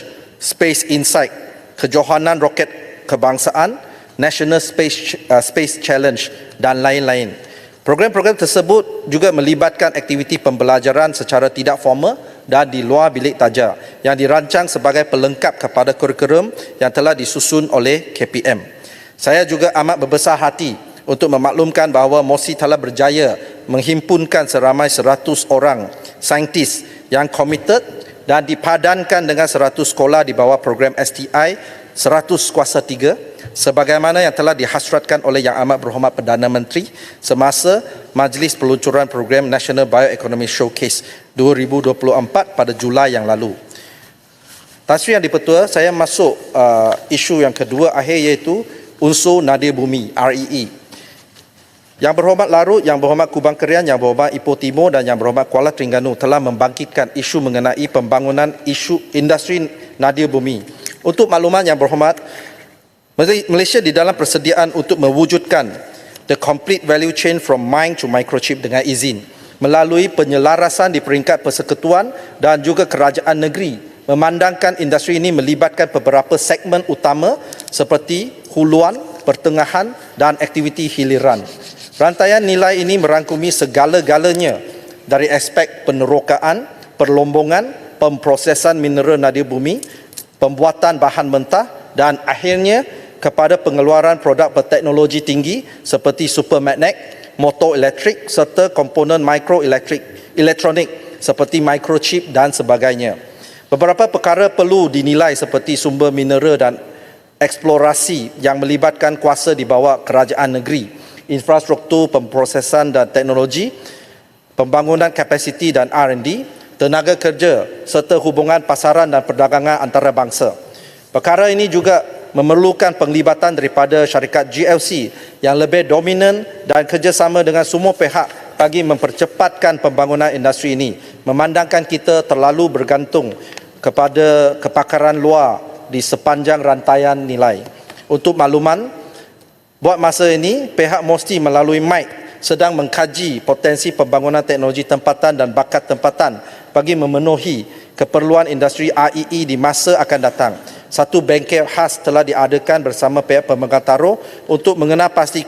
Space Insight, Kejohanan Roket Kebangsaan, National Space Challenge dan lain-lain. Program-program tersebut juga melibatkan aktiviti pembelajaran secara tidak formal dan di luar bilik taja yang dirancang sebagai pelengkap kepada kurikulum yang telah disusun oleh KPM. Saya juga amat berbesar hati untuk memaklumkan bahawa MOSI telah berjaya menghimpunkan seramai 100 orang saintis yang komited dan dipadankan dengan 100 sekolah di bawah program STI 100 kuasa 3 sebagaimana yang telah dihasratkan oleh Yang Amat Berhormat Perdana Menteri semasa Majlis Peluncuran Program National Bioeconomy Showcase 2024 pada Julai yang lalu. Tan Sri Yang di-Pertua, saya masuk isu yang kedua akhir iaitu unsur nadir bumi, REE. Yang berhormat Larut, Yang berhormat Kubang Kerian, Yang berhormat Ipoh Timur dan Yang berhormat Kuala Terengganu telah membangkitkan isu mengenai pembangunan isu industri nadir bumi. Untuk makluman Yang berhormat, Malaysia di dalam persediaan untuk mewujudkan the complete value chain from mine to microchip dengan izin melalui penyelarasan di peringkat persekutuan dan juga kerajaan negeri, memandangkan industri ini melibatkan beberapa segmen utama seperti huluan, pertengahan dan aktiviti hiliran. Rantaian nilai ini merangkumi segala-galanya dari aspek penerokaan, perlombongan, pemprosesan mineral nadir bumi, pembuatan bahan mentah dan akhirnya kepada pengeluaran produk berteknologi tinggi seperti supermagnet, motor elektrik serta komponen mikroelektronik seperti microchip dan sebagainya. Beberapa perkara perlu dinilai seperti sumber mineral dan eksplorasi yang melibatkan kuasa di bawah kerajaan negeri, infrastruktur pemprosesan dan teknologi, pembangunan kapasiti dan R&D, tenaga kerja serta hubungan pasaran dan perdagangan antarabangsa. Perkara ini juga memerlukan penglibatan daripada syarikat GLC yang lebih dominan dan kerjasama dengan semua pihak bagi mempercepatkan pembangunan industri ini, memandangkan kita terlalu bergantung kepada kepakaran luar di sepanjang rantaian nilai. Untuk makluman, buat masa ini, pihak MOSTI melalui MIC sedang mengkaji potensi pembangunan teknologi tempatan dan bakat tempatan bagi memenuhi keperluan industri REE di masa akan datang. Satu bengkel khas telah diadakan bersama pihak pemegang taruh untuk mengenal pasti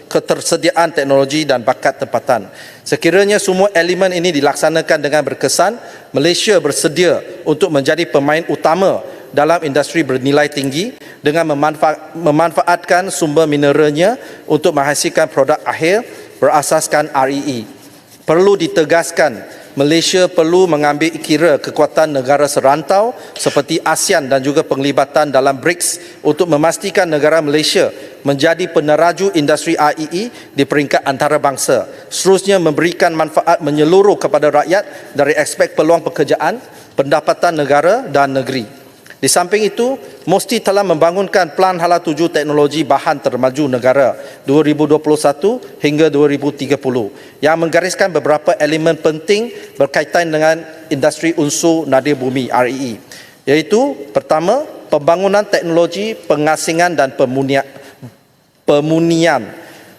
ketersediaan teknologi dan bakat tempatan. Sekiranya semua elemen ini dilaksanakan dengan berkesan, Malaysia bersedia untuk menjadi pemain utama dalam industri bernilai tinggi dengan memanfaatkan sumber mineralnya untuk menghasilkan produk akhir berasaskan REE. Perlu ditegaskan, Malaysia perlu mengambil kira kekuatan negara serantau seperti ASEAN dan juga penglibatan dalam BRICS untuk memastikan negara Malaysia menjadi peneraju industri REE di peringkat antarabangsa. Seterusnya memberikan manfaat menyeluruh kepada rakyat dari aspek peluang pekerjaan, pendapatan negara dan negeri. Di samping itu, MOSTI telah membangunkan Plan Hala Tuju Teknologi Bahan Termaju Negara 2021 hingga 2030 yang menggariskan beberapa elemen penting berkaitan dengan industri unsur nadir bumi REE, iaitu pertama, pembangunan teknologi pengasingan dan pemunian.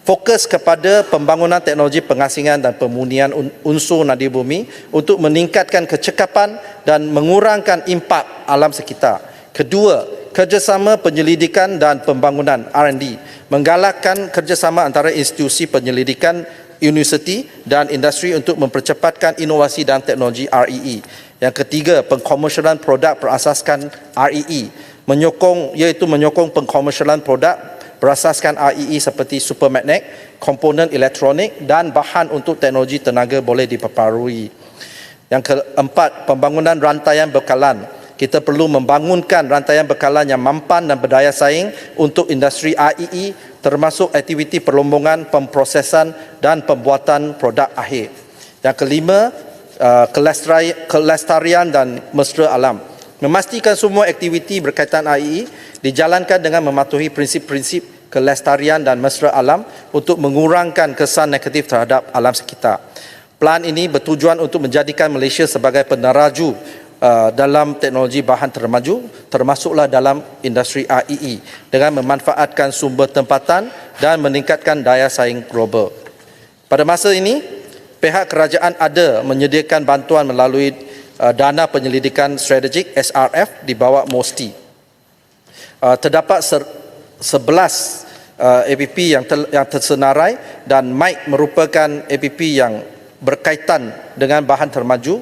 Fokus kepada pembangunan teknologi pengasingan dan pemunian unsur nadir bumi untuk meningkatkan kecekapan dan mengurangkan impak alam sekitar. Kedua, kerjasama penyelidikan dan pembangunan R&D, menggalakkan kerjasama antara institusi penyelidikan, universiti dan industri untuk mempercepatkan inovasi dan teknologi REE. Yang ketiga, pengkomersialan produk berasaskan REE, menyokong pengkomersialan produk berasaskan REE seperti supermagnet, komponen elektronik dan bahan untuk teknologi tenaga boleh diperbarui. Yang keempat, pembangunan rantaian bekalan. Kita perlu membangunkan rantaian bekalan yang mampan dan berdaya saing untuk industri REE, termasuk aktiviti perlombongan, pemprosesan dan pembuatan produk akhir. Yang kelima, kelestarian dan mesra alam. Memastikan semua aktiviti berkaitan REE dijalankan dengan mematuhi prinsip-prinsip kelestarian dan mesra alam untuk mengurangkan kesan negatif terhadap alam sekitar. Plan ini bertujuan untuk menjadikan Malaysia sebagai peneraju dalam teknologi bahan termaju, termasuklah dalam industri REE, dengan memanfaatkan sumber tempatan dan meningkatkan daya saing global. Pada masa ini, pihak kerajaan ada menyediakan bantuan melalui dana penyelidikan strategik SRF di bawah MOSTI. Terdapat 11 APP yang tersenarai dan MIC merupakan APP yang berkaitan dengan bahan termaju,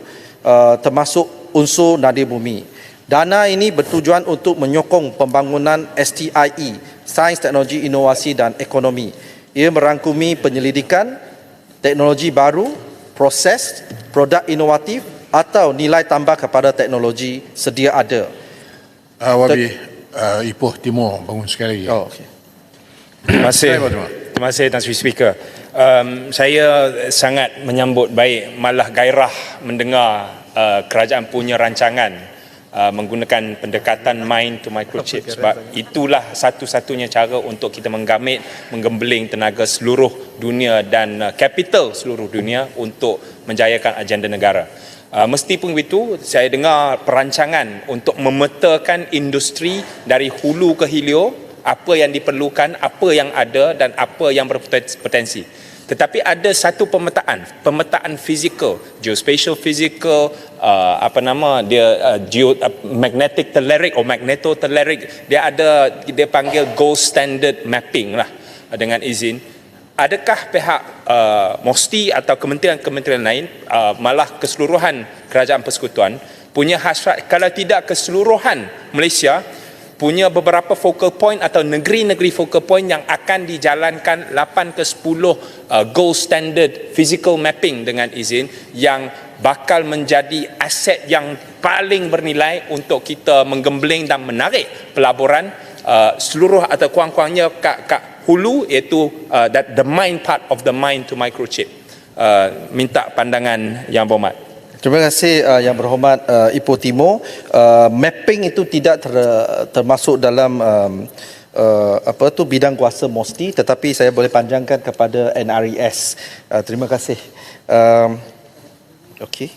termasuk unsur nadir bumi. Dana ini bertujuan untuk menyokong pembangunan STIE, Sains, Teknologi, Inovasi dan Ekonomi. Ia merangkumi penyelidikan, teknologi baru, proses, produk inovatif atau nilai tambah kepada teknologi sedia ada. Wabi Ipoh Timur bangun sekali lagi. Oh, okay. Terima kasih. Terima kasih. Terima kasih Tan Sri Speaker. Saya sangat menyambut baik, malah gairah mendengar kerajaan punya rancangan menggunakan pendekatan mind to microchip, sebab itulah satu-satunya cara untuk kita menggembeling tenaga seluruh dunia dan capital seluruh dunia untuk menjayakan agenda negara. Meskipun begitu, saya dengar perancangan untuk memetakan industri dari hulu ke hilir, apa yang diperlukan, apa yang ada dan apa yang berpotensi. Tetapi ada satu pemetaan fizikal, geospatial physical, magnetic telluric atau magnetotelluric. Dia panggil gold standard mapping lah, dengan izin. Adakah pihak MOSTI atau kementerian-kementerian lain, malah keseluruhan kerajaan persekutuan punya hasrat, kalau tidak keseluruhan Malaysia, punya beberapa focal point atau negeri-negeri focal point yang akan dijalankan 8 ke 10 gold standard physical mapping dengan izin, yang bakal menjadi aset yang paling bernilai untuk kita menggembeling dan menarik pelaburan seluruh atau kurang-kurangnya kat hulu, iaitu the mind part of the mind to microchip. Minta pandangan Yang Berhormat. Terima kasih Yang Berhormat Ipoh Timur. Mapping itu tidak termasuk dalam bidang kuasa MOSTI, tetapi saya boleh panjangkan kepada NRES. Terima kasih. Okey.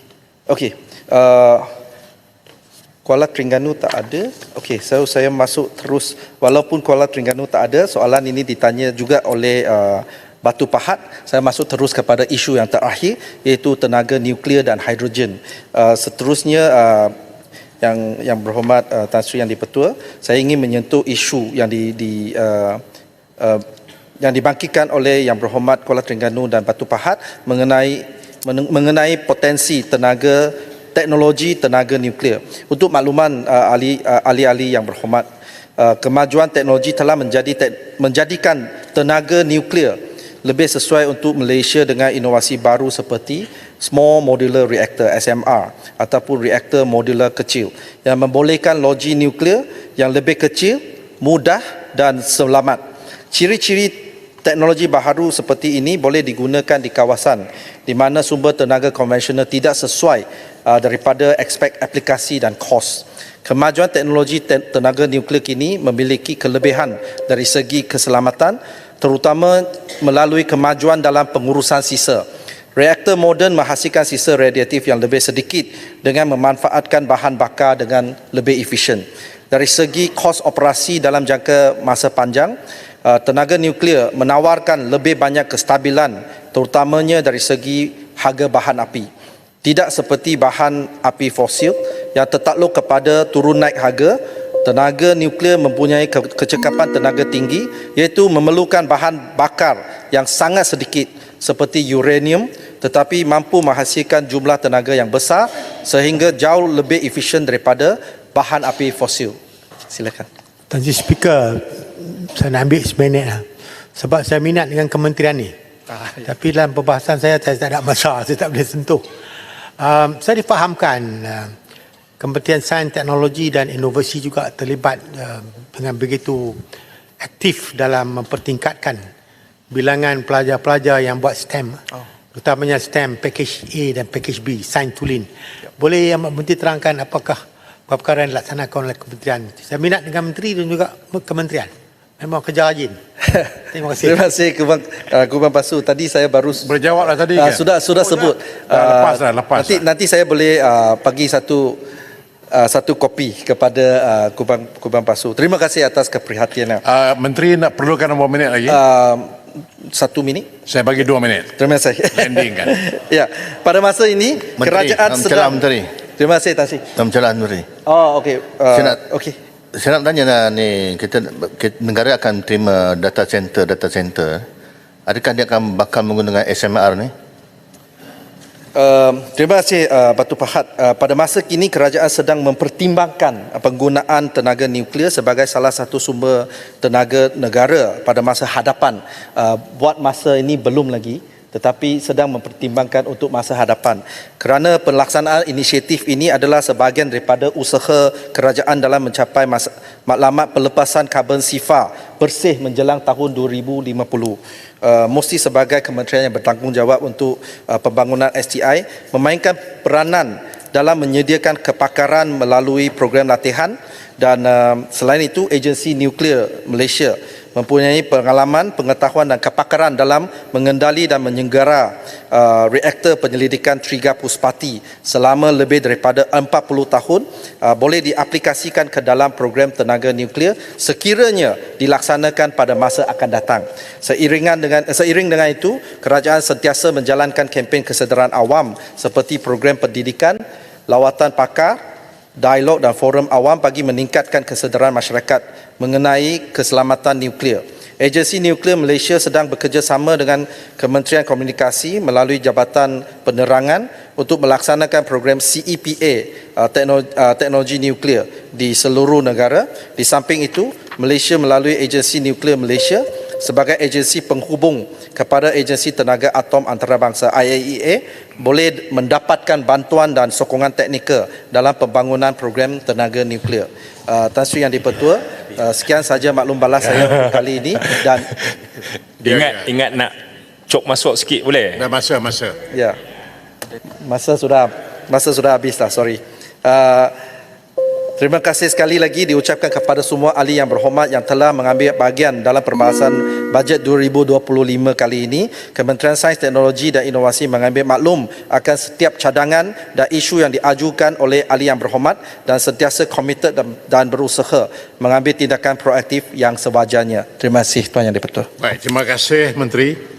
Kuala Terengganu tak ada. Okey, so saya masuk terus. Walaupun Kuala Terengganu tak ada, soalan ini ditanya juga oleh Batu Pahat. Saya masuk terus kepada isu yang terakhir, iaitu tenaga nuklear dan hidrogen. Seterusnya, yang Berhormat Tan Sri Yang di-Pertua, saya ingin menyentuh isu yang dibangkitkan oleh Yang Berhormat Kuala Terengganu dan Batu Pahat mengenai potensi teknologi tenaga nuklear. Untuk makluman ahli-ahli Yang Berhormat, kemajuan teknologi telah menjadikan tenaga nuklear lebih sesuai untuk Malaysia dengan inovasi baru seperti Small Modular Reactor (SMR) ataupun reaktor modular kecil yang membolehkan loji nuklear yang lebih kecil, mudah dan selamat. Ciri-ciri teknologi baharu seperti ini boleh digunakan di kawasan di mana sumber tenaga konvensional tidak sesuai daripada aspek aplikasi dan kos. Kemajuan teknologi tenaga nuklear kini memiliki kelebihan dari segi keselamatan, terutama melalui kemajuan dalam pengurusan sisa. Reaktor moden menghasilkan sisa radiatif yang lebih sedikit dengan memanfaatkan bahan bakar dengan lebih efisien. Dari segi kos operasi dalam jangka masa panjang, tenaga nuklear menawarkan lebih banyak kestabilan, terutamanya dari segi harga bahan api. Tidak seperti bahan api fosil yang tertakluk kepada turun naik harga, tenaga nuklear mempunyai kecekapan tenaga tinggi, iaitu memerlukan bahan bakar yang sangat sedikit seperti uranium, tetapi mampu menghasilkan jumlah tenaga yang besar sehingga jauh lebih efisien daripada bahan api fosil. Silakan. Tuan Speaker, saya nak ambil seminit lah. Sebab saya minat dengan kementerian ni. Tapi dalam perbahasan saya tak ada masalah, saya tak boleh sentuh. Saya difahamkan Kementerian Sains, Teknologi dan Inovasi juga terlibat dengan begitu aktif dalam mempertingkatkan bilangan pelajar-pelajar yang buat STEM. Terutamanya STEM Package A dan Package B, Sains Tulen. Boleh Yang Menteri terangkan apakah perkara yang dilaksanakan oleh kementerian? Saya minat dengan menteri dan juga kementerian. Memang kerja rajin. Terima kasih. Terima kasih Kubang Pasu. Tadi saya baru Berjawablah tadi kan? sudah sebut. Lepas. Nanti saya boleh bagi satu kopi kepada Kubang Pasu. Terima kasih atas keprihatinan. Menteri nak perlukan berapa minit lagi? 1 minit. Saya bagi 2 minit. Terima kasih. Landing kan? Ya, pada masa ini kerajaan sedang. Menteri. Terima kasih Tan Sri. Dalam Menteri. Oh, okey. Okey. Saya nak tanya lah ni, kita negara akan terima data center. Adakah dia akan bakal menggunakan SMR ni? Terima kasih Batu Pahat. Pada masa kini kerajaan sedang mempertimbangkan penggunaan tenaga nuklear sebagai salah satu sumber tenaga negara pada masa hadapan. Buat masa ini belum lagi, tetapi sedang mempertimbangkan untuk masa hadapan. Kerana pelaksanaan inisiatif ini adalah sebahagian daripada usaha kerajaan dalam mencapai matlamat pelepasan karbon sifar bersih menjelang tahun 2050. Mesti sebagai kementerian yang bertanggungjawab untuk pembangunan STI memainkan peranan dalam menyediakan kepakaran melalui program latihan, dan selain itu agensi nuklear Malaysia mempunyai pengalaman, pengetahuan dan kepakaran dalam mengendali dan menyenggara reaktor penyelidikan Triga Puspati selama lebih daripada 40 tahun, boleh diaplikasikan ke dalam program tenaga nuklear sekiranya dilaksanakan pada masa akan datang. Seiring dengan itu, kerajaan sentiasa menjalankan kempen kesedaran awam seperti program pendidikan, lawatan pakar, dialog dan forum awam bagi meningkatkan kesedaran masyarakat mengenai keselamatan nuklear. Agensi Nuklear Malaysia sedang bekerjasama dengan Kementerian Komunikasi melalui Jabatan Penerangan untuk melaksanakan program CEPA teknologi nuklear di seluruh negara. Di samping itu, Malaysia melalui Agensi Nuklear Malaysia sebagai agensi penghubung kepada Agensi Tenaga Atom Antarabangsa IAEA boleh mendapatkan bantuan dan sokongan teknikal dalam pembangunan program tenaga nuklear. Tan Sri Yang di-Pertua, sekian saja maklum balas saya untuk kali ini, dan Ingat nak cok masuk sikit boleh? Dah masa. ya, masa sudah habis lah, sorry. Terima kasih sekali lagi diucapkan kepada semua ahli yang berhormat yang telah mengambil bahagian dalam perbahasan bajet 2025 kali ini. Kementerian Sains, Teknologi dan Inovasi mengambil maklum akan setiap cadangan dan isu yang diajukan oleh ahli yang berhormat dan sentiasa komited dan berusaha mengambil tindakan proaktif yang sewajarnya. Terima kasih Tuan Yang di-Pertua. Baik, terima kasih Menteri.